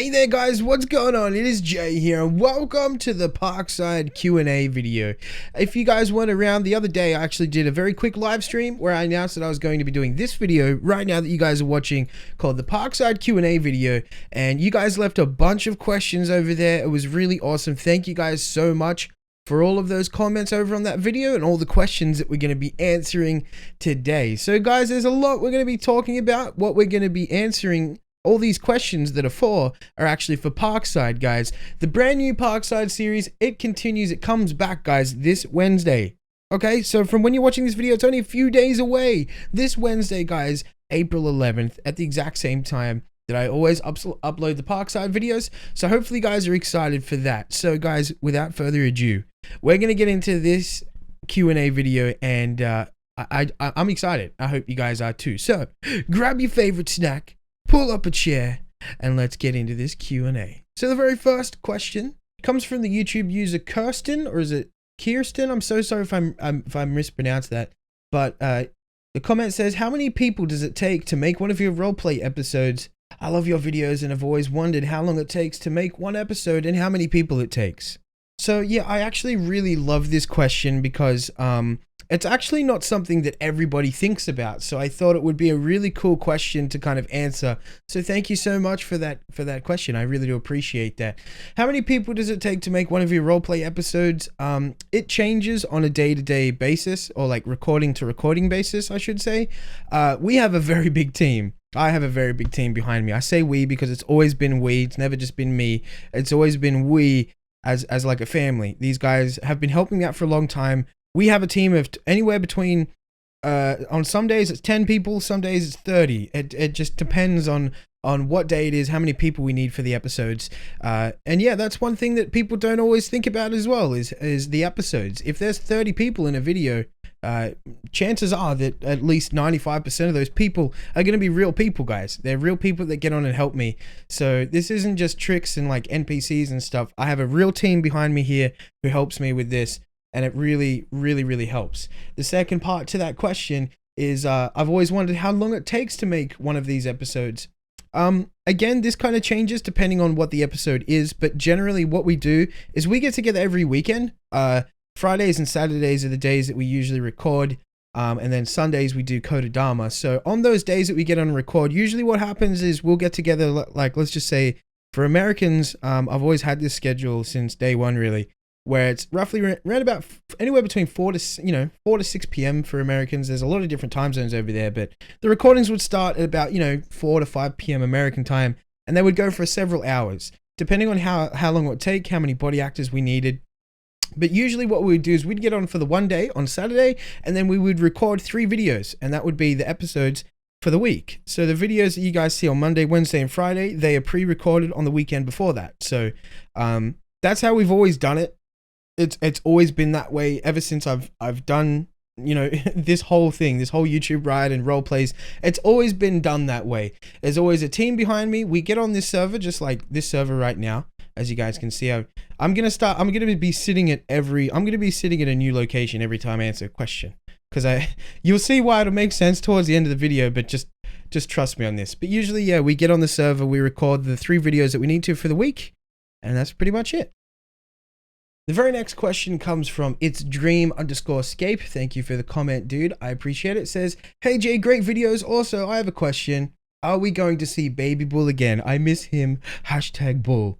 Hey there guys, what's going on? It is Jay here and welcome to the Parkside Q&A video. If you guys weren't around the other day, I actually did a very quick live stream where I announced that I was going to be doing this video right now that you guys are watching called the Parkside Q&A video, and you guys left a bunch of questions over there. It was really awesome. Thank you guys so much for all of those comments over on that video and all the questions that we're going to be answering today. So guys, there's a lot we're going to be talking about. What we're going to be answering, all these questions that are actually for Parkside, guys. The brand new Parkside series, it continues. It comes back, guys, this Wednesday. Okay, so from when you're watching this video, it's only a few days away. This Wednesday, guys, April 11th, at the exact same time that I always upload the Parkside videos. So hopefully you guys are excited for that. So guys, without further ado, we're going to get into this Q&A video, and I'm excited. I hope you guys are too. So grab your favorite snack, pull up a chair, and let's get into this Q&A. So the very first question comes from the YouTube user Kirsten, or is it Kirsten? I'm so sorry if I mispronounced that. But the comment says, how many people does it take to make one of your roleplay episodes? I love your videos and I've always wondered how long it takes to make one episode and how many people it takes. So yeah, I actually really love this question because it's actually not something that everybody thinks about. So I thought it would be a really cool question to kind of answer. So thank you so much for that question. I really do appreciate that. How many people does it take to make one of your roleplay episodes? It changes on a day-to-day basis, or like recording to recording basis, I should say. We have a very big team. I have a very big team behind me. I say we because it's always been we. It's never just been me. It's always been we as like a family. These guys have been helping me out for a long time. We have a team of anywhere between, on some days it's 10 people, some days it's 30. It just depends on what day it is, how many people we need for the episodes. And yeah, that's one thing that people don't always think about as well, is the episodes. If there's 30 people in a video, chances are that at least 95% of those people are going to be real people, guys. They're real people that get on and help me. So this isn't just tricks and like NPCs and stuff. I have a real team behind me here who helps me with this. And it really, really, really helps. The second part to that question is I've always wondered how long it takes to make one of these episodes. Again, this kind of changes depending on what the episode is, but generally what we do is we get together every weekend. Fridays and Saturdays are the days that we usually record, and then Sundays we do Kotodama. So on those days that we get on and record, usually what happens is we'll get together, like let's just say for Americans, I've always had this schedule since day one, really, where it's roughly around about anywhere between 4 to 6 p.m. for Americans. There's a lot of different time zones over there, but the recordings would start at about 4 to 5 p.m. American time, and they would go for several hours, depending on how long it would take, how many body actors we needed. But usually what we would do is we'd get on for the one day on Saturday, and then we would record 3 videos, and that would be the episodes for the week. So the videos that you guys see on Monday, Wednesday, and Friday, they are pre-recorded on the weekend before that. So that's how we've always done it. It's always been that way ever since I've done, this whole thing, this whole YouTube ride and role plays. It's always been done that way. There's always a team behind me. We get on this server, just like this server right now, as you guys can see. I'm gonna be sitting at a new location every time I answer a question, because you'll see why it'll make sense towards the end of the video, but just trust me on this. But usually, yeah, we get on the server, we record the 3 videos that we need to for the week, and that's pretty much it. The very next question comes from It's Dream_scape. Thank you for the comment, dude. I appreciate it. It says, hey Jay, great videos. Also, I have a question. Are we going to see Baby Bull again? I miss him. #Bull.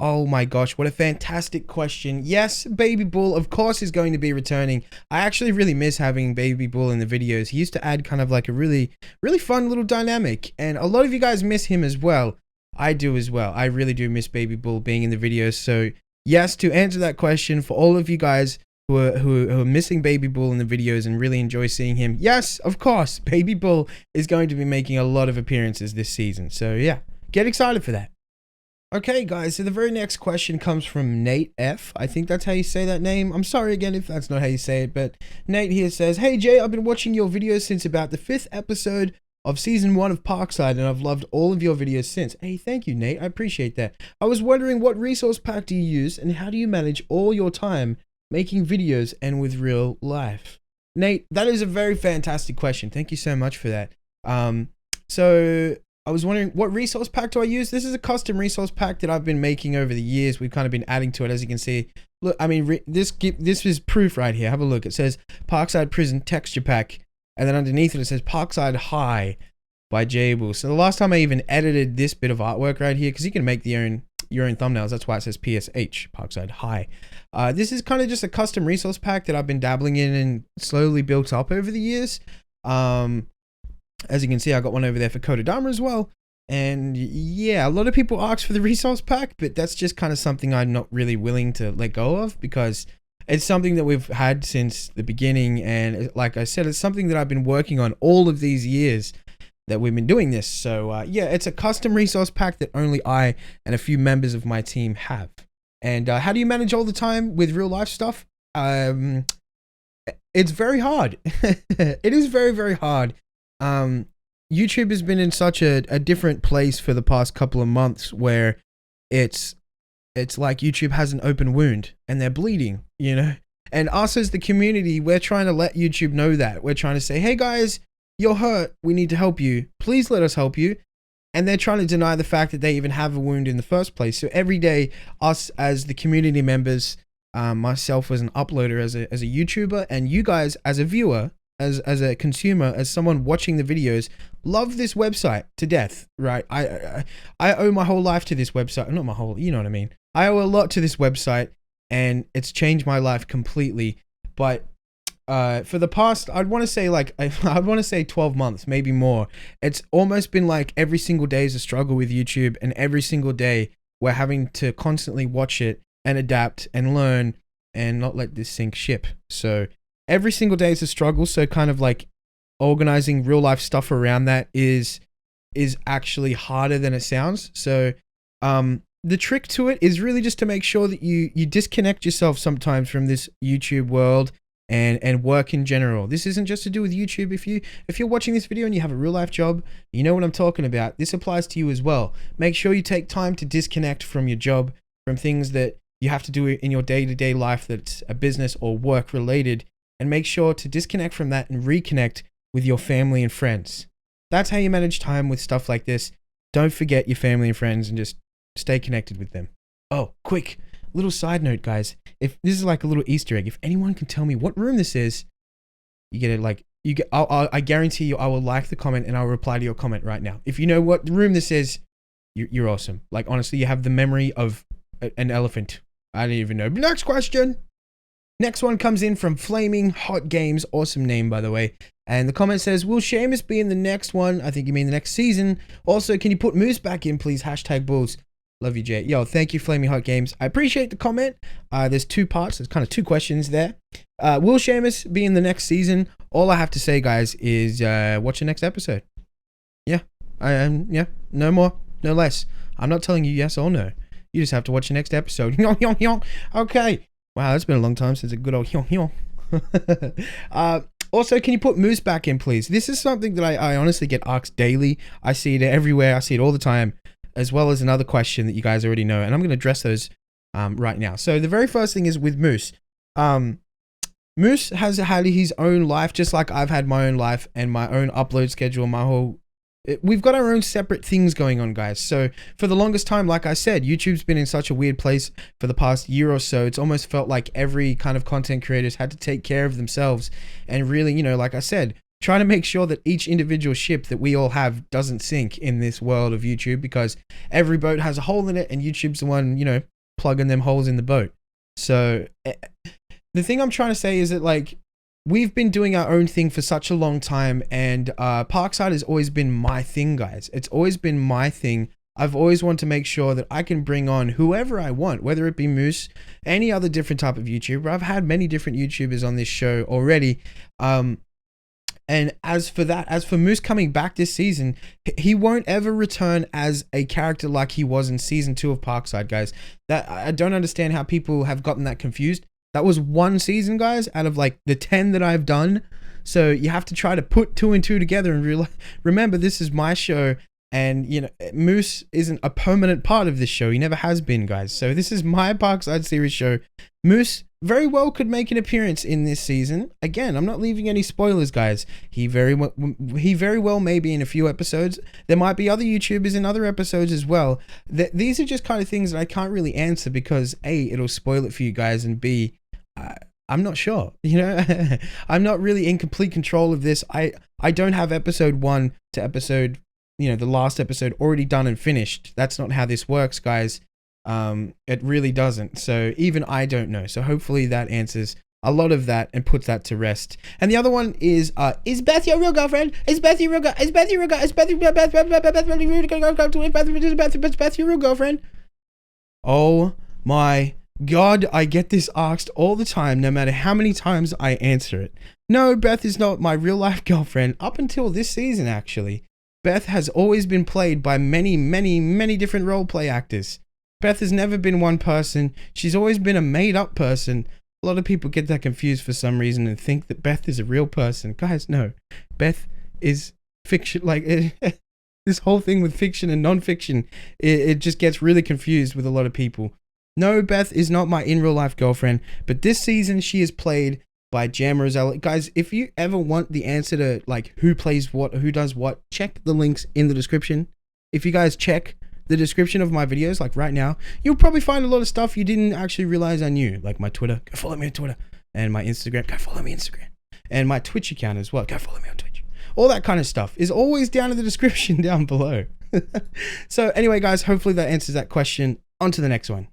Oh my gosh, what a fantastic question. Yes, Baby Bull, of course, is going to be returning. I actually really miss having Baby Bull in the videos. He used to add kind of like a really, really fun little dynamic. And a lot of you guys miss him as well. I do as well. I really do miss Baby Bull being in the videos. So yes, to answer that question, for all of you guys who are missing Baby Bull in the videos and really enjoy seeing him, yes, of course, Baby Bull is going to be making a lot of appearances this season. So yeah, get excited for that. Okay, guys, so the very next question comes from Nate F. I think that's how you say that name. I'm sorry again if that's not how you say it, but Nate here says, hey Jay, I've been watching your videos since about the 5th episode of season 1 of Parkside, and I've loved all of your videos since. Hey, thank you, Nate. I appreciate that. I was wondering, what resource pack do you use, and how do you manage all your time making videos and with real life? Nate, that is a very fantastic question. Thank you so much for that. So I was wondering, what resource pack do I use? This is a custom resource pack that I've been making over the years. We've kind of been adding to it, as you can see. Look, I mean, this is proof right here. Have a look. It says Parkside Prison Texture Pack, and then underneath it says Parkside High by Jaybull. So the last time I even edited this bit of artwork right here, because you can make your own thumbnails. That's why it says PSH, Parkside High. This is kind of just a custom resource pack that I've been dabbling in and slowly built up over the years. As you can see, I got one over there for Kotodama as well. And yeah, a lot of people ask for the resource pack, but that's just kind of something I'm not really willing to let go of, because it's something that we've had since the beginning. And like I said, it's something that I've been working on all of these years that we've been doing this. So yeah, it's a custom resource pack that only I and a few members of my team have. And how do you manage all the time with real life stuff? It's very hard. It is very, very hard. YouTube has been in such a different place for the past couple of months, where it's like YouTube has an open wound and they're bleeding, you know? And us as the community, we're trying to let YouTube know that. We're trying to say, hey guys, you're hurt. We need to help you. Please let us help you. And they're trying to deny the fact that they even have a wound in the first place. So every day, us as the community members, myself as an uploader, as a YouTuber, and you guys as a viewer, as a consumer, as someone watching the videos, love this website to death, right? I owe my whole life to this website. Not my whole, you know what I mean? I owe a lot to this website, and it's changed my life completely. But for the past, I'd want to say 12 months, maybe more. It's almost been like every single day is a struggle with YouTube, and every single day we're having to constantly watch it and adapt and learn and not let this sink ship. So every single day is a struggle. So kind of like organizing real life stuff around that is actually harder than it sounds. So the trick to it is really just to make sure that you disconnect yourself sometimes from this YouTube world and work in general. This isn't just to do with YouTube. If you're watching this video and you have a real life job, you know what I'm talking about. This applies to you as well. Make sure you take time to disconnect from your job, from things that you have to do in your day-to-day life that's a business or work related, and make sure to disconnect from that and reconnect with your family and friends. That's how you manage time with stuff like this. Don't forget your family and friends and just stay connected with them. Oh, quick little side note, guys. If this is like a little Easter egg, if anyone can tell me what room this is, you get it. Like you get. I guarantee you, I will like the comment and I'll reply to your comment right now. If you know what room this is, you're awesome. Like honestly, you have the memory of an elephant. I don't even know. Next question. Next one comes in from Flaming Hot Games. Awesome name, by the way. And the comment says, will Seamus be in the next one? I think you mean the next season. Also, can you put Moose back in, please? Hashtag Bulls. Love you, Jay. Yo, thank you, Flaming Hot Games. I appreciate the comment. There's two parts. There's kind of two questions there. Will Seamus be in the next season? All I have to say, guys, is watch the next episode. Yeah. Yeah. No more, no less. I'm not telling you yes or no. You just have to watch the next episode. Okay. Wow, it's been a long time since a good old Also, can you put Moose back in, please? This is something that I honestly get asked daily. I see it everywhere. I see it all the time, as well as another question that you guys already know, and I'm going to address those right now. So the very first thing is with Moose. Moose has had his own life, just like I've had my own life and my own upload schedule, we've got our own separate things going on, guys. So for the longest time, like I said, YouTube's been in such a weird place for the past year or so. It's almost felt like every kind of content creators had to take care of themselves and really, you know, like I said, trying to make sure that each individual ship that we all have doesn't sink in this world of YouTube, because every boat has a hole in it and YouTube's the one, you know, plugging them holes in the boat. So the thing I'm trying to say is that, like, we've been doing our own thing for such a long time, and Parkside has always been my thing, guys. It's always been my thing. I've always wanted to make sure that I can bring on whoever I want, whether it be Moose, any other different type of YouTuber. I've had many different YouTubers on this show already. And as for Moose coming back this season, he won't ever return as a character like he was in season 2 of Parkside, guys. That I don't understand how people have gotten that confused. That was one season, guys, out of like the 10 that I've done. So you have to try to put 2 and 2 together and remember, this is my show, and you know, Moose isn't a permanent part of this show. He never has been, guys. So this is my Parkside series show. Moose very well could make an appearance in this season. Again, I'm not leaving any spoilers, guys. He very well may be in a few episodes. There might be other YouTubers in other episodes as well. These are just kind of things that I can't really answer because A, it'll spoil it for you guys, and B, I'm not sure. You know, I'm not really in complete control of this. I don't have episode 1 to episode, you know, the last episode already done and finished. That's not how this works, guys. It really doesn't. So even I don't know. So hopefully that answers a lot of that and puts that to rest. And the other one is Beth your real girlfriend? Is Beth your real girl? Is Beth your real girl? Is Beth your real girlfriend? Oh my God, I get this asked all the time, no matter how many times I answer it. No, Beth is not my real life girlfriend. Up until this season, actually. Beth has always been played by many, many, many different roleplay actors. Beth has never been one person. She's always been a made-up person. A lot of people get that confused for some reason and think that Beth is a real person. Guys, no. Beth is fiction. Like, this whole thing with fiction and non-fiction, it just gets really confused with a lot of people. No, Beth is not my in-real-life girlfriend, but this season she is played by Jam Rosella. Guys, if you ever want the answer to, like, who plays what, who does what, check the links in the description. If you guys check the description of my videos, like right now, you'll probably find a lot of stuff you didn't actually realize I knew. Like my Twitter, go follow me on Twitter. And my Instagram, go follow me on Instagram. And my Twitch account as well, go follow me on Twitch. All that kind of stuff is always down in the description down below. So anyway, guys, hopefully that answers that question. On to the next one.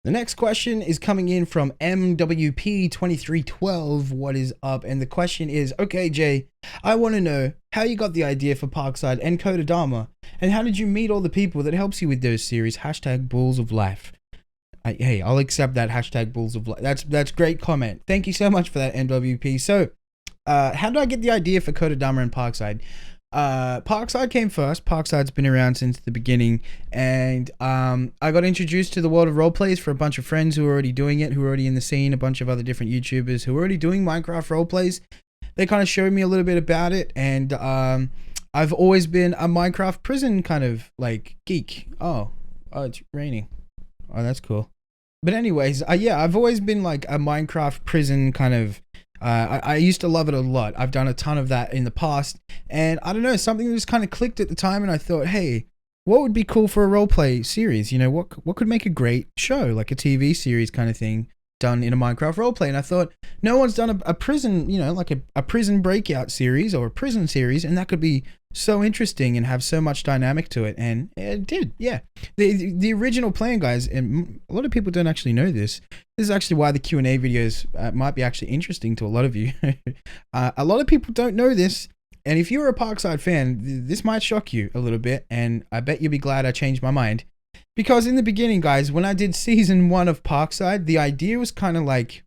The next question is coming in from MWP2312. What is up? And the question is, okay, Jay, I want to know how you got the idea for Parkside and Kotodama, and how did you meet all the people that helps you with those series? Hashtag Bulls of Life. Hey, I'll accept that hashtag Bulls of Life. That's great comment. Thank you so much for that, MWP. So, how did I get the idea for Kotodama and Parkside? Parkside came first. Parkside's been around since the beginning, and I got introduced to the world of roleplays for a bunch of friends who were already doing it, who were already in the scene, a bunch of other different YouTubers who were already doing Minecraft roleplays. They kind of showed me a little bit about it, and I've always been a Minecraft prison kind of like geek. Oh, it's raining. Oh, that's cool. But anyways, yeah, I've always been like a Minecraft prison kind of. I used to love it a lot. I've done a ton of that in the past, and I don't know, something just kind of clicked at the time, and I thought, hey, what would be cool for a roleplay series? You know, what could make a great show, like a TV series kind of thing, done in a Minecraft roleplay? And I thought, no one's done a prison, you know, like a prison breakout series or a prison series, and that could be so interesting and have so much dynamic to it. And it did, yeah. The original plan, guys, and a lot of people don't actually know this. This is actually why the Q&A videos might be actually interesting to a lot of you. A lot of people don't know this, and if you're a Parkside fan, this might shock you a little bit, and I bet you'll be glad I changed my mind. Because in the beginning, guys, when I did season 1 of Parkside, the idea was kind of like,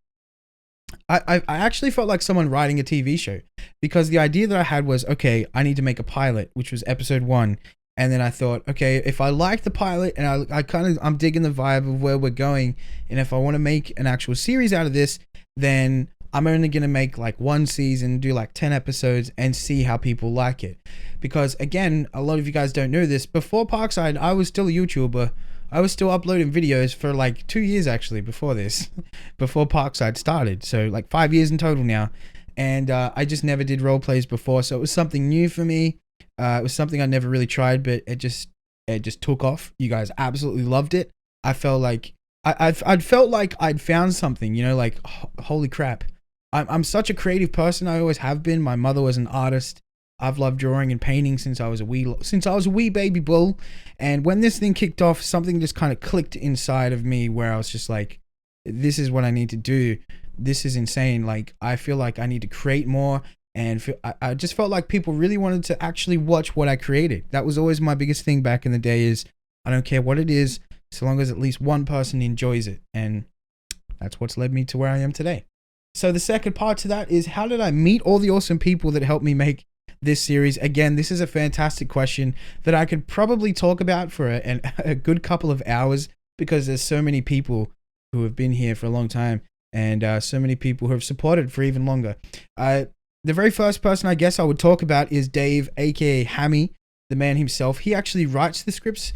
I actually felt like someone writing a TV show, because the idea that I had was, okay, I need to make a pilot, which was episode 1. And then I thought, okay, if I like the pilot and I'm digging the vibe of where we're going, and if I want to make an actual series out of this, then I'm only going to make like 1 season, do like 10 episodes and see how people like it. Because again, a lot of you guys don't know this, before Parkside, I was still a YouTuber. I was still uploading videos for like 2 years actually before this, before Parkside started. So like 5 years in total now. And I just never did role plays before. So it was something new for me. It was something I never really tried, but it just took off. You guys absolutely loved it. I felt like I'd felt like I'd found something, you know, like holy crap. I'm such a creative person. I always have been. My mother was an artist. I've loved drawing and painting since I was a wee baby bull. And when this thing kicked off, something just kind of clicked inside of me where I was just like, this is what I need to do. This is insane. Like, I feel like I need to create more. And I just felt like people really wanted to actually watch what I created. That was always my biggest thing back in the day, is I don't care what it is, so long as at least one person enjoys it. And that's what's led me to where I am today. So the second part to that is, how did I meet all the awesome people that helped me make this series? Again, this is a fantastic question that I could probably talk about for a good couple of hours, because there's so many people who have been here for a long time, and so many people who have supported for even longer. The very first person I guess I would talk about is Dave, aka Hammy, the man himself. He actually writes the scripts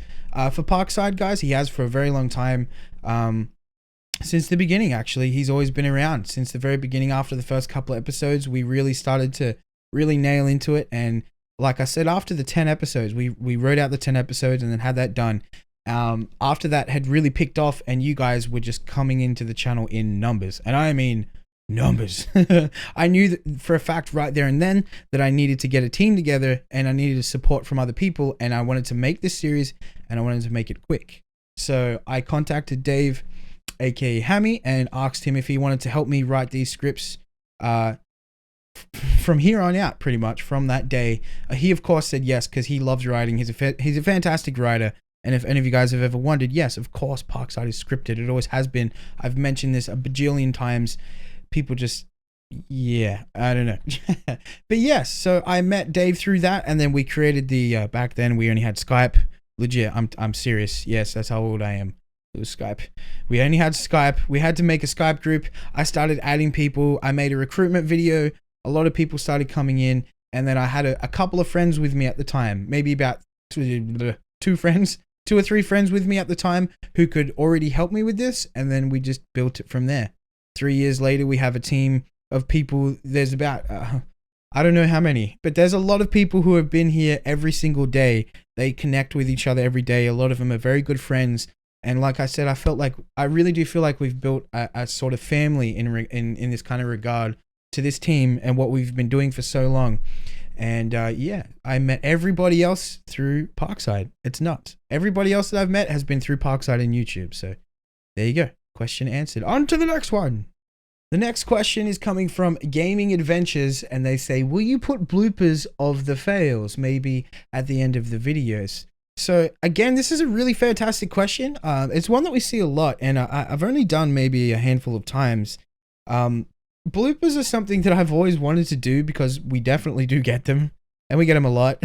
for Parkside, guys. He has for a very long time. since the beginning, actually. He's always been around since the very beginning. After the first couple of episodes, we really started to really nail into it. And like I said, after the 10 episodes, we wrote out the 10 episodes and then had that done. After that had really picked off, and you guys were just coming into the channel in numbers. And I mean numbers. I knew that for a fact right there and then that I needed to get a team together, and I needed support from other people, and I wanted to make this series, and I wanted to make it quick. So I contacted Dave, Aka Hammy, and asked him if he wanted to help me write these scripts from here on out, pretty much from that day. He of course said yes, because he loves writing. He's a fantastic writer. And if any of you guys have ever wondered, yes, of course, Parkside is scripted. It always has been. I've mentioned this a bajillion times. People just, yeah, I don't know. But yes, so I met Dave through that, and then we created the, back then we only had Skype. Legit, I'm serious. Yes, that's how old I am. It was Skype. We only had Skype. We had to make a Skype group. I started adding people. I made a recruitment video. A lot of people started coming in, and then I had a couple of friends with me at the time. Maybe about two or three friends with me at the time who could already help me with this, and then we just built it from there. 3 years later, we have a team of people. There's about, I don't know how many, but there's a lot of people who have been here every single day. They connect with each other every day. A lot of them are very good friends. And like I said, I really do feel like we've built a sort of family in this kind of regard to this team and what we've been doing for so long. And yeah, I met everybody else through Parkside. It's nuts. Everybody else that I've met has been through Parkside and YouTube. So there you go. Question answered. On to the next one. The next question is coming from Gaming Adventures, and they say, will you put bloopers of the fails maybe at the end of the videos? So again, this is a really fantastic question. It's one that we see a lot, and I've only done maybe a handful of times. Bloopers are something that I've always wanted to do because we definitely do get them, and we get them a lot.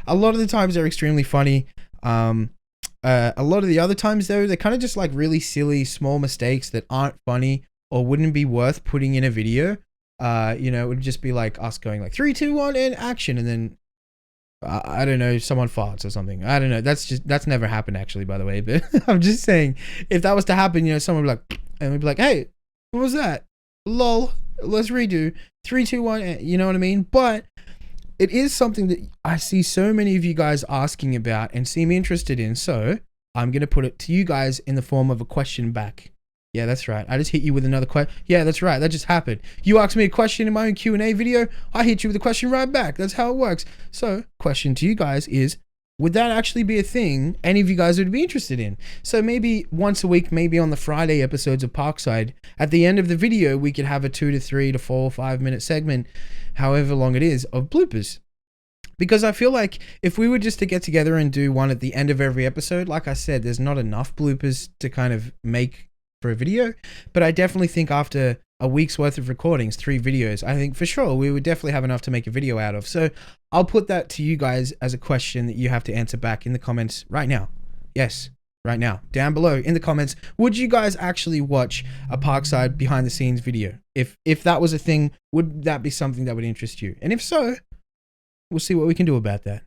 A lot of the times they're extremely funny. A lot of the other times though, they're kind of just like really silly small mistakes that aren't funny or wouldn't be worth putting in a video. You know, it would just be like us going like 3, 2, 1 and action, and then I don't know, someone farts or something. I don't know. That's never happened actually, by the way. But I'm just saying, if that was to happen, you know, someone would be like, and we'd be like, hey, what was that? Lol. Let's redo 3, 2, 1. You know what I mean? But it is something that I see so many of you guys asking about and seem interested in. So I'm gonna put it to you guys in the form of a question back. Yeah, that's right. I just hit you with another question. Yeah, that's right. That just happened. You asked me a question in my own Q&A video. I hit you with a question right back. That's how it works. So, question to you guys is, would that actually be a thing any of you guys would be interested in? So maybe once a week, maybe on the Friday episodes of Parkside, at the end of the video, we could have a 2 to 3 to 4 or 5 minute segment, however long it is, of bloopers. Because I feel like if we were just to get together and do one at the end of every episode, like I said, there's not enough bloopers to kind of make for a video, but I definitely think after a week's worth of recordings, 3 videos, I think for sure we would definitely have enough to make a video out of. So I'll put that to you guys as a question that you have to answer back in the comments right now. Yes, right now, down below in the comments. Would you guys actually watch a Parkside behind the scenes video? If that was a thing, would that be something that would interest you? And if so, we'll see what we can do about that.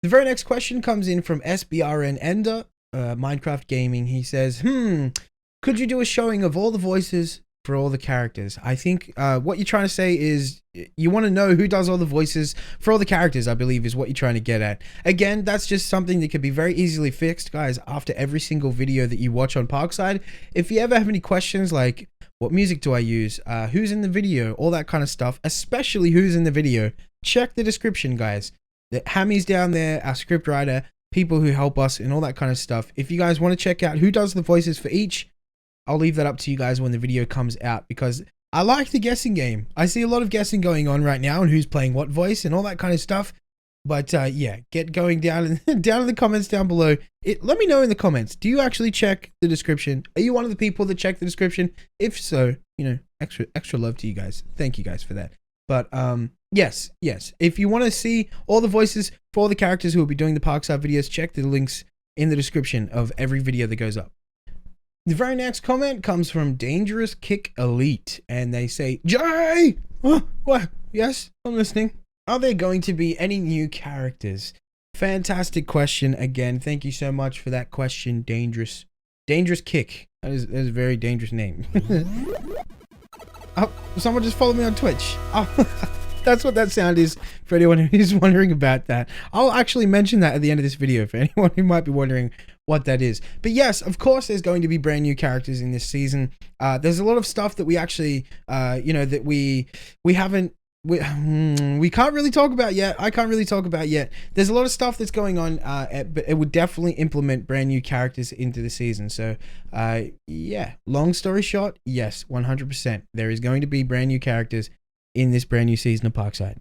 The very next question comes in from SBRN Ender. Minecraft Gaming. He says, could you do a showing of all the voices for all the characters? I think what you're trying to say is you want to know who does all the voices for all the characters, I believe is what you're trying to get at. Again, that's just something that could be very easily fixed, guys, after every single video that you watch on Parkside. If you ever have any questions like, what music do I use? Who's in the video? All that kind of stuff, especially who's in the video. Check the description, guys. The Hammy's down there, our script writer, people who help us and all that kind of stuff. If you guys want to check out who does the voices for each, I'll leave that up to you guys when the video comes out, because I like the guessing game. I see a lot of guessing going on right now and who's playing what voice and all that kind of stuff. But yeah, get going down in the comments down below. Let me know in the comments. Do you actually check the description? Are you one of the people that check the description? If so, you know, extra love to you guys. Thank you guys for that. But yes. If you want to see all the voices for all the characters who will be doing the Parkside videos, check the links in the description of every video that goes up. The very next comment comes from Dangerous Kick Elite, and they say, Jay! What? Yes, I'm listening. Are there going to be any new characters? Fantastic question again. Thank you so much for that question, Dangerous. Dangerous Kick. That is a very dangerous name. Oh, someone just followed me on Twitch. Oh, that's what that sound is for anyone who's wondering about that. I'll actually mention that at the end of this video for anyone who might be wondering what that is. But yes, of course, there's going to be brand new characters in this season. There's a lot of stuff that we actually, that we haven't. We can't really talk about yet. I can't really talk about yet. There's a lot of stuff that's going on, but it would definitely implement brand new characters into the season. So, yeah, long story short, yes, 100%. There is going to be brand new characters in this brand new season of Parkside.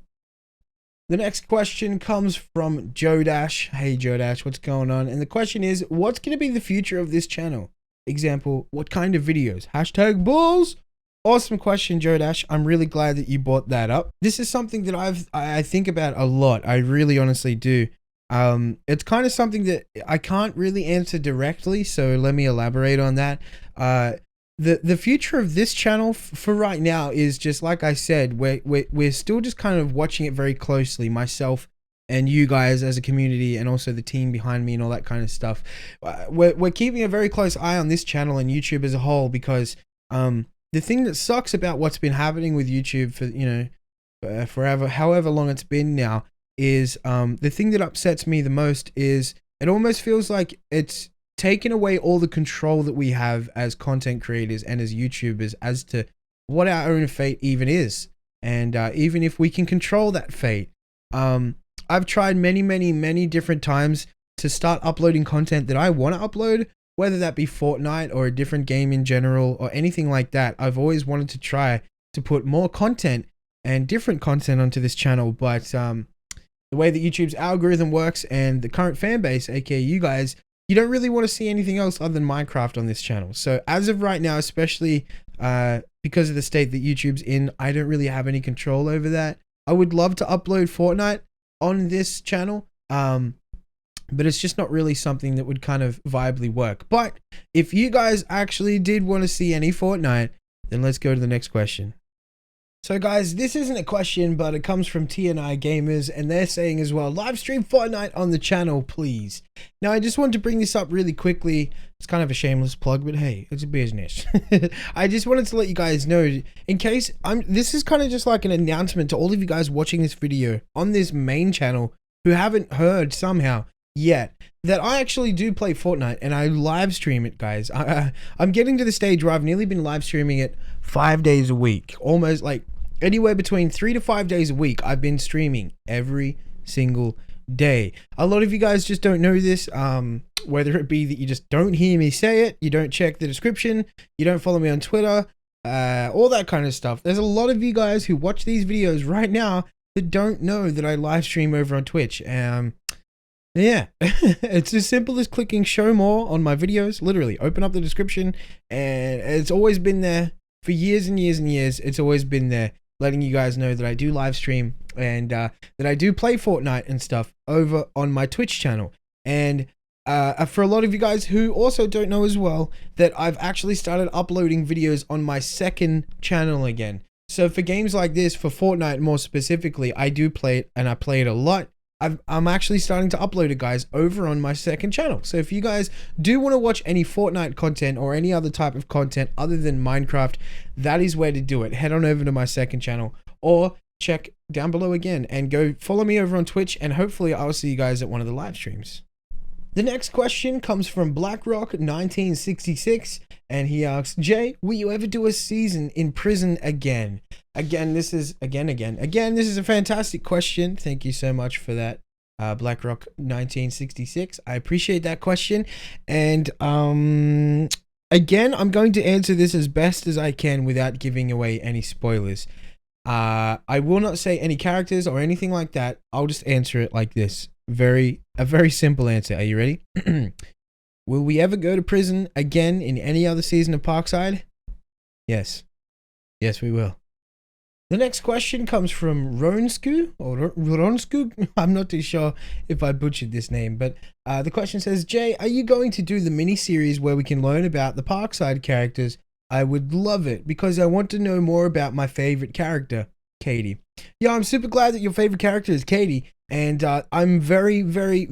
The next question comes from Joe Dash. Hey, Joe Dash, what's going on? And the question is, what's going to be the future of this channel? Example, what kind of videos? Hashtag bulls. Awesome question, Joe Dash. I'm really glad that you brought that up. This is something that I think about a lot. I really honestly do. It's kind of something that I can't really answer directly, so let me elaborate on that. The future of this channel for right now is just like I said, we're still just kind of watching it very closely, myself and you guys as a community, and also the team behind me and all that kind of stuff. We're keeping a very close eye on this channel and YouTube as a whole, because the thing that sucks about what's been happening with YouTube for, forever, however long it's been now, is the thing that upsets me the most is it almost feels like it's taken away all the control that we have as content creators and as YouTubers as to what our own fate even is. And even if we can control that fate, I've tried many different times to start uploading content that I want to upload, whether that be Fortnite or a different game in general or anything like that. I've always wanted to try to put more content and different content onto this channel, but the way that YouTube's algorithm works and the current fan base, aka you guys, you don't really want to see anything else other than Minecraft on this channel. So as of right now, especially because of the state that YouTube's in, I don't really have any control over that. I would love to upload Fortnite on this channel, but it's just not really something that would kind of viably work. But if you guys actually did want to see any Fortnite, then let's go to the next question. So guys, this isn't a question, but it comes from TNI Gamers, and they're saying as well, live stream Fortnite on the channel, please. Now, I just wanted to bring this up really quickly. It's kind of a shameless plug, but hey, it's a business. I just wanted to let you guys know, in case this is kind of just like an announcement to all of you guys watching this video on this main channel who haven't heard somehow yet, that I actually do play Fortnite and I live stream it, guys. I'm getting to the stage where I've nearly been live streaming it 5 days a week, almost like anywhere between 3 to 5 days a week. I've been streaming every single day. A lot of you guys just don't know this, whether it be that you just don't hear me say it, you don't check the description, you don't follow me on Twitter, all that kind of stuff. There's a lot of you guys who watch these videos right now that don't know that I live stream over on Twitch. Yeah, it's as simple as clicking show more on my videos. Literally open up the description, and it's always been there for years and years and years. It's always been there, letting you guys know that I do live stream and that I do play Fortnite and stuff over on my Twitch channel. And for a lot of you guys who also don't know as well, that I've actually started uploading videos on my second channel again. So for games like this, for Fortnite more specifically, I do play it, and I play it a lot. I'm actually starting to upload it, guys, over on my second channel. So if you guys do want to watch any Fortnite content or any other type of content other than Minecraft, that is where to do it. Head on over to my second channel, or check down below again and go follow me over on Twitch, and hopefully I'll see you guys at one of the live streams. The next question comes from BlackRock1966, and he asks, Jay, will you ever do a season in prison again? Again, this is a fantastic question. Thank you so much for that, BlackRock1966. I appreciate that question. And again, I'm going to answer this as best as I can without giving away any spoilers. I will not say any characters or anything like that. I'll just answer it like this. A very simple answer. Are you ready? Will we ever go to prison again in any other season of Parkside? Yes. Yes, we will. The next question comes from Ronsku, or Ronsku. I'm not too sure if I butchered this name, but the question says, Jay, are you going to do the mini-series where we can learn about the Parkside characters? I would love it, because I want to know more about my favorite character, Katie. Yeah, I'm super glad that your favorite character is Katie, and I'm very glad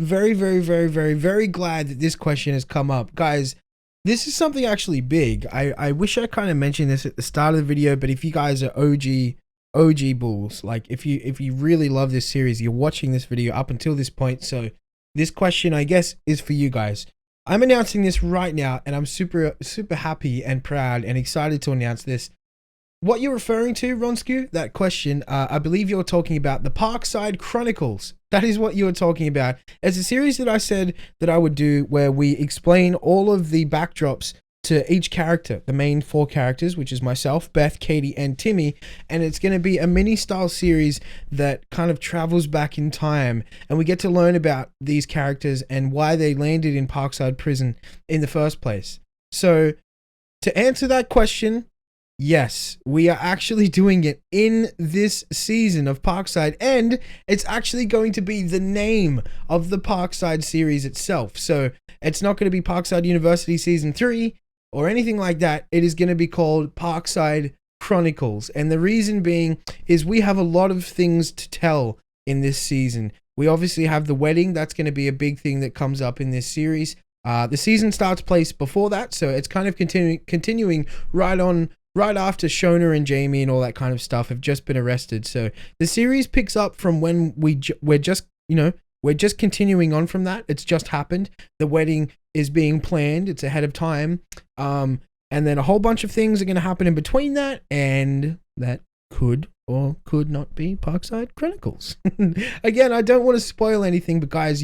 that this question has come up. Guys, this is something actually big. I wish I kind of mentioned this at the start of the video, but if you guys are OG bulls, like if you really love this series, you're watching this video up until this point, so this question, I guess, is for you guys. I'm announcing this right now, and I'm super happy and proud and excited to announce this. What you're referring to, Ronsku, that question, I believe you're talking about the Parkside Chronicles. That is what you were talking about. It's a series that I said that I would do where we explain all of the backdrops to each character, the main 4 characters, which is myself, Beth, Katie, and Timmy. And it's going to be a mini-style series that kind of travels back in time. And we get to learn about these characters and why they landed in Parkside Prison in the first place. So, to answer that question, yes, we are actually doing it in this season of Parkside, and it's actually going to be the name of the Parkside series itself. So it's not going to be Parkside University Season 3 or anything like that. It is going to be called Parkside Chronicles. And the reason being is we have a lot of things to tell in this season. We obviously have the wedding. That's going to be a big thing that comes up in this series. The season starts place before that, so it's kind of continuing right after Shona and Jamie and all that kind of stuff have just been arrested. So the series picks up from when we're just continuing on from that. It's just happened. The wedding is being planned. It's ahead of time. And then a whole bunch of things are going to happen in between that, and that could or could not be Parkside Chronicles. Again, I don't want to spoil anything, but guys,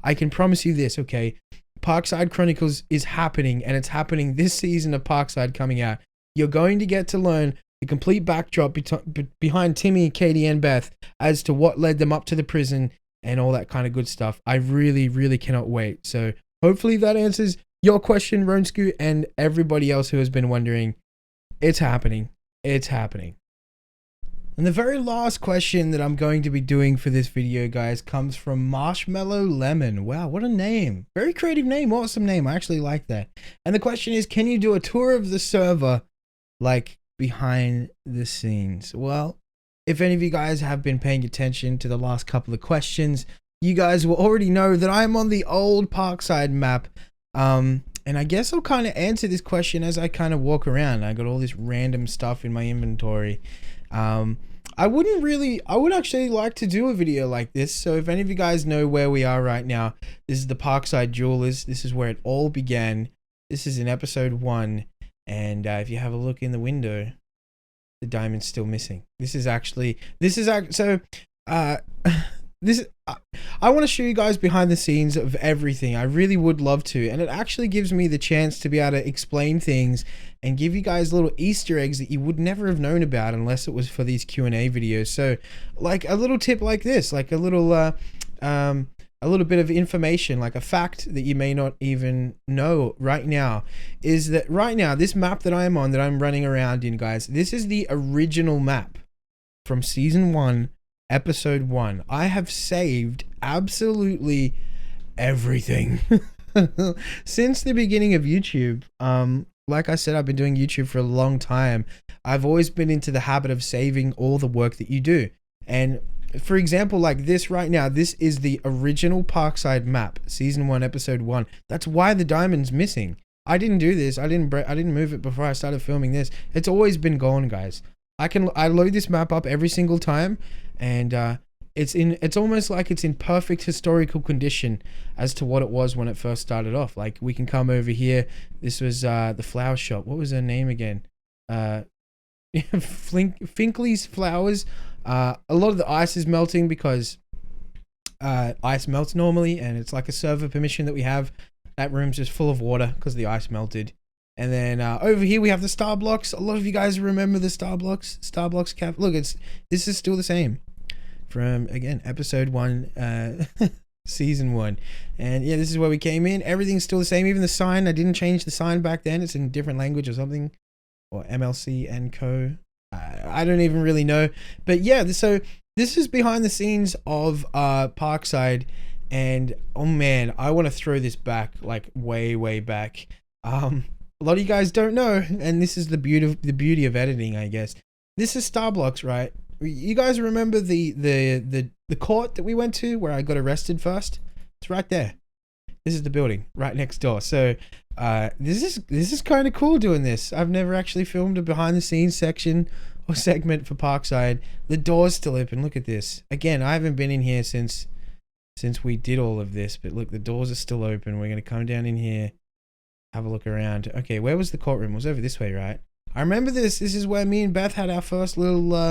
I can promise you this, okay? Parkside Chronicles is happening, and it's happening this season of Parkside coming out. You're going to get to learn the complete backdrop behind Timmy, Katie, and Beth as to what led them up to the prison and all that kind of good stuff. I really, really cannot wait. So hopefully that answers your question, Ronsku, and everybody else who has been wondering. It's happening. It's happening. And the very last question that I'm going to be doing for this video, guys, comes from Marshmallow Lemon. Wow, what a name. Very creative name. Awesome name. I actually like that. And the question is, can you do a tour of the server like behind the scenes? Well, if any of you guys have been paying attention to the last couple of questions, you guys will already know that I'm on the old Parkside map. And I guess I'll kind of answer this question as I kind of walk around. I got all this random stuff in my inventory. I would actually like to do a video like this. So if any of you guys know where we are right now, this is the Parkside Jewelers. This is where it all began. This is in episode 1. And if you have a look in the window, the diamond's still missing. I want to show you guys behind the scenes of everything. I really would love to, and it actually gives me the chance to be able to explain things and give you guys little Easter eggs that you would never have known about unless it was for these Q&A videos. So like a little tip like this, like a little bit of information, like a fact that you may not even know right now, is that right now, this map that I'm on, that I'm running around in, guys, this is the original map from season 1, episode 1. I have saved absolutely everything since the beginning of YouTube. Like I said, I've been doing YouTube for a long time. I've always been into the habit of saving all the work that you do. And for example, like this right now, this is the original Parkside map, season 1, episode 1. That's why the diamond's missing. I didn't do this. I didn't move it before I started filming this. It's always been gone, guys. I load this map up every single time, and it's almost like it's in perfect historical condition as to what it was when it first started off. Like, we can come over here. This was the flower shop. What was her name again? Finkley's Flowers. A lot of the ice is melting because ice melts normally, and it's like a server permission that we have. That room's just full of water because the ice melted. And then over here we have the star blocks. A lot of you guys remember the star blocks cap. Look, this is still the same from, again, episode 1, season 1. And yeah, this is where we came in. Everything's still the same. Even the sign, I didn't change the sign back then. It's in a different language or something, or MLC and Co. I don't even really know. But yeah, so this is behind the scenes of Parkside. And oh man, I want to throw this back, like way back. A lot of you guys don't know, and this is the beauty of editing, I guess. This is Starblocks, right? You guys remember the court that we went to where I got arrested first? It's right there. This is the building right next door. So This is kind of cool doing this. I've never actually filmed a behind the scenes section or segment for Parkside. The door's still open. Look at this. Again, I haven't been in here since we did all of this, but look, the doors are still open. We're gonna come down in here, have a look around. Okay, where was the courtroom? It was over this way, right? I remember this. This is where me and Beth had our first little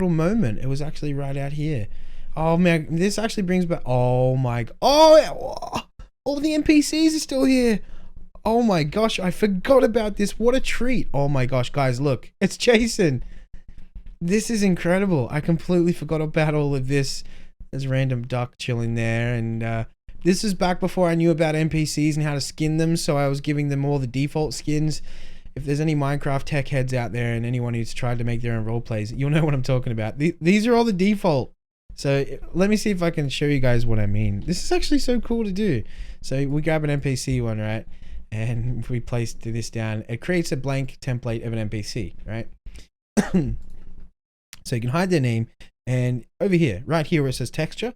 moment. It was actually right out here. Oh man, this actually brings back. Oh my. Oh, all the NPCs are still here. Oh my gosh, I forgot about this. What a treat. Oh my gosh, guys, look, it's Jason. This is incredible. I completely forgot about all of this. There's a random duck chilling there, and this is back before I knew about NPCs and how to skin them, so I was giving them all the default skins. If there's any Minecraft tech heads out there and anyone who's tried to make their own role plays, you'll know what I'm talking about. These are all the default. So let me see if I can show you guys what I mean. This is actually so cool to do. So we grab an NPC one, right? And if we place this down, it creates a blank template of an NPC, right? So you can hide their name. And over here, right here where it says texture,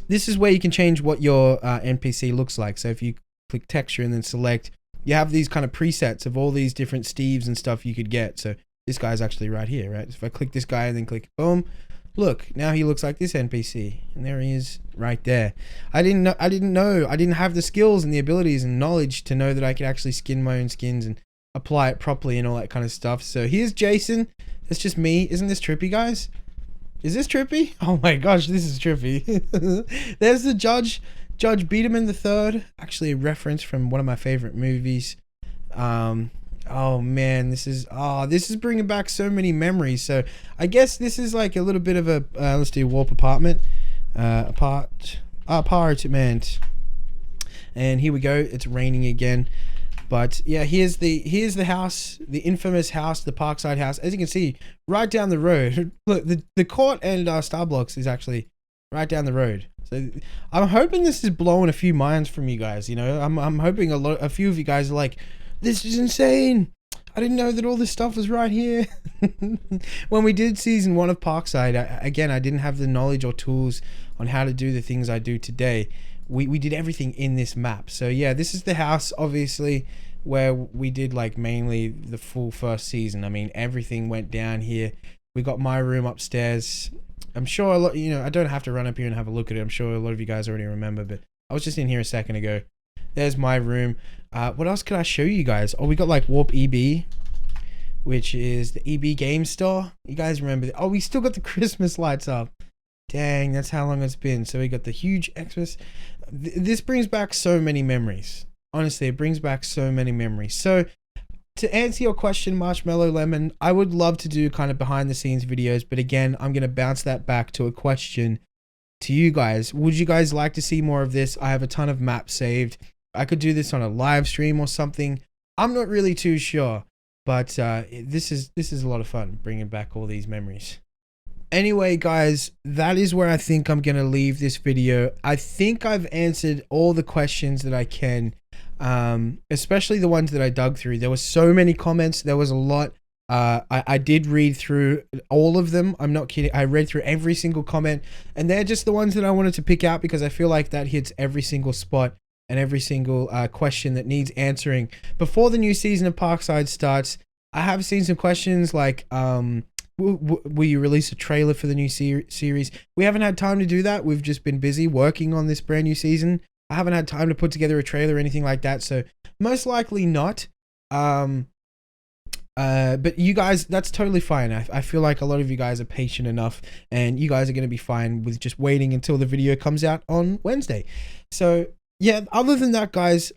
this is where you can change what your NPC looks like. So if you click texture and then select, you have these kind of presets of all these different Steves and stuff you could get. So this guy's actually right here, right? So if I click this guy and then click boom, look, now he looks like this NPC, and there he is right there. I didn't have the skills and the abilities and knowledge to know that I could actually skin my own skins and apply it properly and all that kind of stuff. So here's Jason. That's just me. Isn't this trippy, guys? Is this trippy? Oh my gosh, this is trippy. There's the judge, Judge Biederman III. Actually a reference from one of my favorite movies. Oh man, this is bringing back so many memories. So I guess this is like a little bit of a let's do warp apartment, apartment, and here we go. It's raining again, but yeah, here's the house, the infamous house, the Parkside house. As you can see, right down the road. Look, the court and Starbucks is actually right down the road. So I'm hoping this is blowing a few minds from you guys. You know, I'm hoping a few of you guys are like, this is insane. I didn't know that all this stuff was right here. When we did season 1 of Parkside, I didn't have the knowledge or tools on how to do the things I do today. We did everything in this map. So yeah, this is the house, obviously, where we did like mainly the full first season. I mean, everything went down here. We got my room upstairs. I'm sure a lot, you know, I don't have to run up here and have a look at it. I'm sure a lot of you guys already remember, but I was just in here a second ago. There's my room. What else could I show you guys? Oh, we got like Warp EB, which is the EB game store. You guys remember that? Oh, we still got the Christmas lights up. Dang, that's how long it's been. So we got the huge Xmas. This brings back so many memories. Honestly, it brings back so many memories. So to answer your question, Marshmallow Lemon, I would love to do kind of behind the scenes videos, but again, I'm going to bounce that back to a question to you guys. Would you guys like to see more of this? I have a ton of maps saved. I could do this on a live stream or something. I'm not really too sure, but this is a lot of fun, bringing back all these memories. Anyway, guys, that is where I think I'm going to leave this video. I think I've answered all the questions that I can, especially the ones that I dug through. There were so many comments. There was a lot. I did read through all of them. I'm not kidding. I read through every single comment, and they're just the ones that I wanted to pick out because I feel like that hits every single spot and every single question that needs answering. Before the new season of Parkside starts, I have seen some questions like, will you release a trailer for the new series? We haven't had time to do that. We've just been busy working on this brand new season. I haven't had time to put together a trailer or anything like that, so most likely not. But you guys, that's totally fine. I feel like a lot of you guys are patient enough, and you guys are going to be fine with just waiting until the video comes out on Wednesday. So yeah, other than that, guys,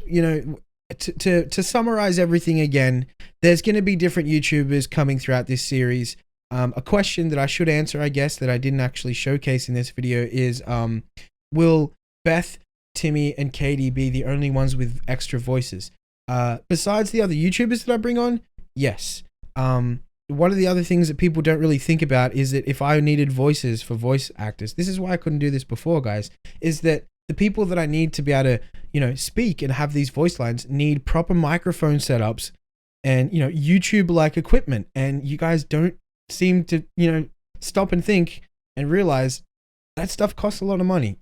you know, to summarize everything again, there's going to be different YouTubers coming throughout this series. A question that I should answer, I guess, that I didn't actually showcase in this video is, will Beth, Timmy, and Katie be the only ones with extra voices? Besides the other YouTubers that I bring on, yes. One of the other things that people don't really think about is that if I needed voices for voice actors, this is why I couldn't do this before, guys, is that the people that I need to be able to, you know, speak and have these voice lines need proper microphone setups and, you know, YouTube-like equipment. And you guys don't seem to, you know, stop and think and realize that stuff costs a lot of money.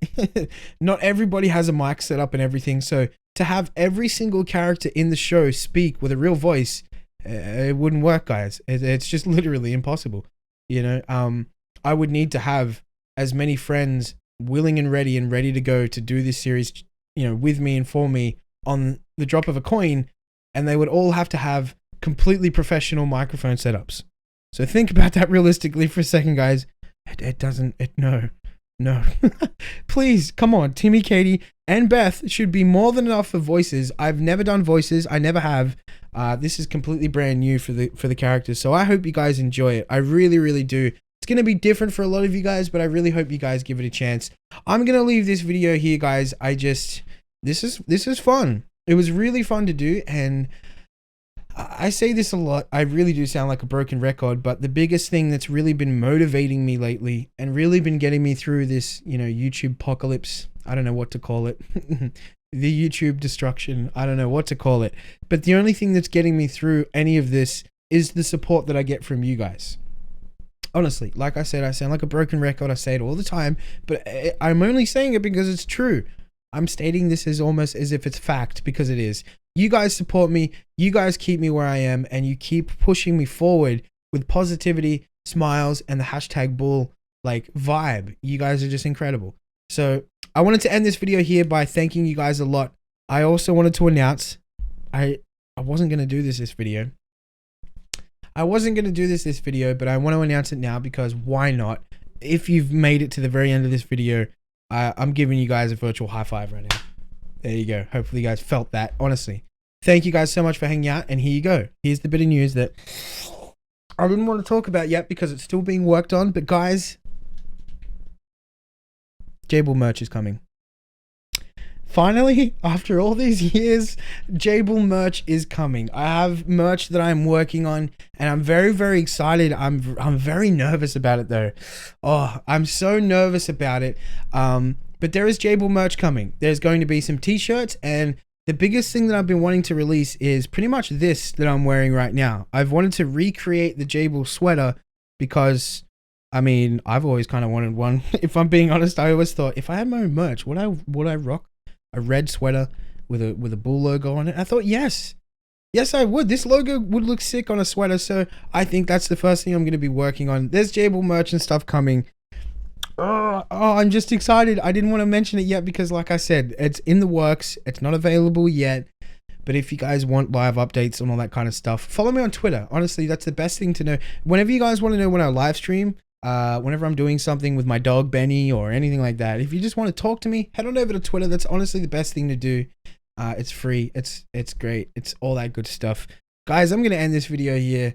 Not everybody has a mic set up and everything. So to have every single character in the show speak with a real voice, it wouldn't work, guys. It's just literally impossible. You know, I would need to have as many friends willing and ready to go to do this series, you know, with me and for me on the drop of a coin. And they would all have to have completely professional microphone setups. So think about that realistically for a second, guys. No. Please, come on. Timmy, Katie, and Beth should be more than enough for voices. I've never done voices. I never have. This is completely brand new for the characters. So I hope you guys enjoy it. I really, really do. It's going to be different for a lot of you guys, but I really hope you guys give it a chance. I'm going to leave this video here, guys. This is fun. It was really fun to do, and I say this a lot. I really do sound like a broken record, but the biggest thing that's really been motivating me lately and really been getting me through this, you know, YouTube apocalypse, I don't know what to call it, the YouTube destruction, I don't know what to call it, but the only thing that's getting me through any of this is the support that I get from you guys. Honestly, like I said, I sound like a broken record. I say it all the time, but I'm only saying it because it's true. I'm stating this as almost as if it's fact, because it is. You guys support me, you guys keep me where I am, and you keep pushing me forward with positivity, smiles, and the hashtag bull like vibe. You guys are just incredible. So I wanted to end this video here by thanking you guys a lot. I also wanted to announce I wasn't going to do this video. I wasn't going to do this video, but I want to announce it now because why not? If you've made it to the very end of this video, I'm giving you guys a virtual high five right now. There you go. Hopefully you guys felt that. Honestly, thank you guys so much for hanging out. And here you go. Here's the bit of news that I didn't want to talk about yet because it's still being worked on. But guys, Jaybull merch is coming. Finally, after all these years, Jaybull merch is coming. I have merch that I'm working on, and I'm very, very excited. I'm very nervous about it though. Oh, I'm so nervous about it. But there is Jaybull merch coming. There's going to be some t-shirts, and the biggest thing that I've been wanting to release is pretty much this that I'm wearing right now. I've wanted to recreate the Jaybull sweater because, I mean, I've always kind of wanted one. If I'm being honest, I always thought if I had my own merch, would I rock a red sweater with a bull logo on it? I thought yes, I would. This logo would look sick on a sweater. So I think that's the first thing I'm going to be working on. There's Jaybull merch and stuff coming. Oh, I'm just excited. I didn't want to mention it yet because, like I said, it's in the works. It's not available yet. But if you guys want live updates and all that kind of stuff, follow me on Twitter. Honestly, that's the best thing to know. Whenever you guys want to know when I live stream, whenever I'm doing something with my dog Benny or anything like that, if you just want to talk to me, head on over to Twitter. That's honestly the best thing to do. It's free. It's great. It's all that good stuff. Guys, I'm going to end this video here.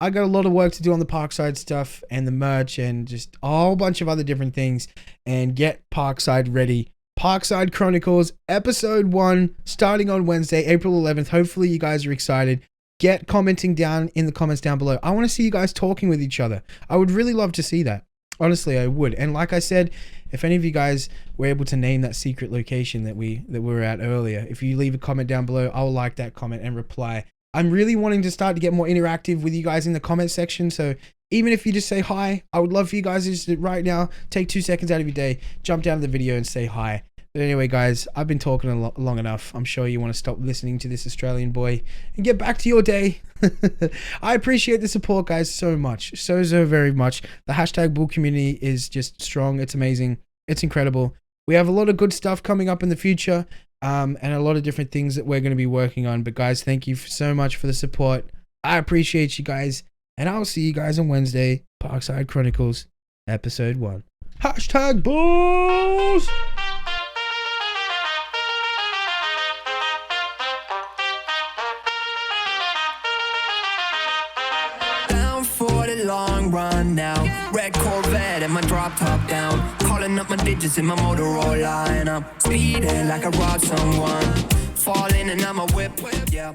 I got a lot of work to do on the Parkside stuff and the merch and just a whole bunch of other different things, and get Parkside ready. Parkside Chronicles episode 1 starting on Wednesday, April 11th. Hopefully you guys are excited. Get commenting down in the comments down below. I want to see you guys talking with each other. I would really love to see that. Honestly, I would. And like I said, if any of you guys were able to name that secret location that we were at earlier, if you leave a comment down below, I'll like that comment and reply. I'm really wanting to start to get more interactive with you guys in the comment section. So even if you just say hi, I would love for you guys to just right now take 2 seconds out of your day, jump down to the video and say hi. But anyway, guys, I've been talking long enough. I'm sure you want to stop listening to this Australian boy and get back to your day. I appreciate the support, guys, so much. So very much. The hashtag bull community is just strong. It's amazing. It's incredible. We have a lot of good stuff coming up in the future. And a lot of different things that we're going to be working on. But guys, thank you so much for the support. I appreciate you guys. And I'll see you guys on Wednesday. Parkside Chronicles, episode 1. Hashtag bulls! Down for the long run now. Red Corvette and my drop top down. Calling up my digits in my Motorola, and I'm speeding like I robbed someone. Falling and I'm a whip, yeah.